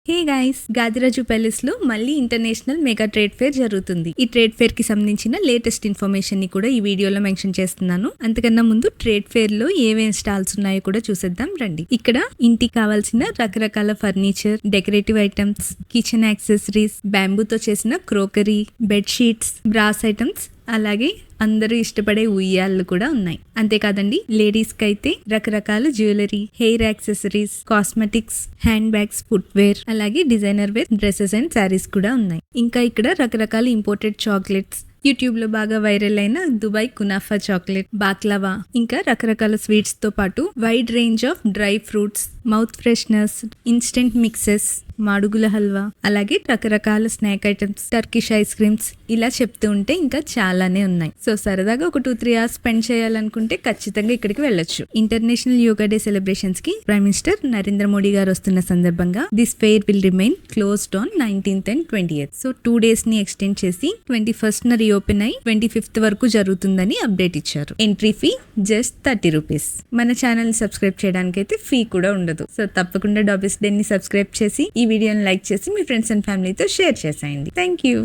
Hey guys, Gadiraju palace లో మళ్ళీ international mega trade fair జరుగుతుంది. ఈ ట్రేడ్ ఫేర్ కి సంబంధించిన లేటెస్ట్ ఇన్ఫర్మేషన్ ని కూడా ఈ వీడియోలో మెన్షన్ చేస్తున్నాను. అంతకన్నా ముందు ట్రేడ్ ఫేర్ లో ఏమేం స్టాల్స్ ఉన్నాయో కూడా చూసేద్దాం రండి. ఇక్కడ ఇంటికి కావాల్సిన రకరకాల furniture, decorative items, kitchen accessories, బ్యాంబూతో చేసిన crockery, bed sheets, brass items, అలాగే అందరూ ఇష్టపడే ఉయ్యాళ్ళు కూడా ఉన్నాయి. అంతేకాదండి, లేడీస్ కి అయితే రకరకాల jewellery, hair accessories, cosmetics, handbags, footwear, అలాగే designer wear dresses and saris కూడా ఉన్నాయి. ఇంకా ఇక్కడ రకరకాల ఇంపోర్టెడ్ చాక్లెట్స్, యూట్యూబ్ లో బాగా వైరల్ అయిన దుబాయ్ కునాఫా చాక్లెట్, బాక్లవా, ఇంకా రకరకాల స్వీట్స్ తో పాటు wide range of dry fruits, mouth fresheners, instant mixes, Madugula halwa, అలాగే రకరకాల snack items, Turkish ice creams, ఇలా చెప్తూ ఉంటే ఇంకా చాలానే ఉన్నాయి. సో సరదాగా ఒక 2-3 hours స్పెండ్ చేయాలనుకుంటే ఖచ్చితంగా ఇక్కడికి వెళ్ళొచ్చు. ఇంటర్నేషనల్ యోగా డే సెలబ్రేషన్స్ కి ప్రైమ్ మినిస్టర్ నరేంద్ర మోడీ గారు వస్తున్న సందర్భంగా this fair will remain closed on 19th and 20th. So 2 days ని ఎక్స్టెండ్ చేసి 21st రీఓపెన్ అయి 25th వరకు జరుగుతుందని అప్డేట్ ఇచ్చారు. Entry fee just 30 rupees. మన ఛానల్ ని సబ్స్క్రైబ్ చేయడానికి అయితే ఫీ కూడా ఉండదు. సో తప్పకుండా డాబిస్ డే ని సబ్స్క్రైబ్ చేసి ఈ వీడియోని లైక్ చేసి మీ ఫ్రెండ్స్ అండ్ ఫ్యామిలీతో షేర్ చేసేయండి. Thank you.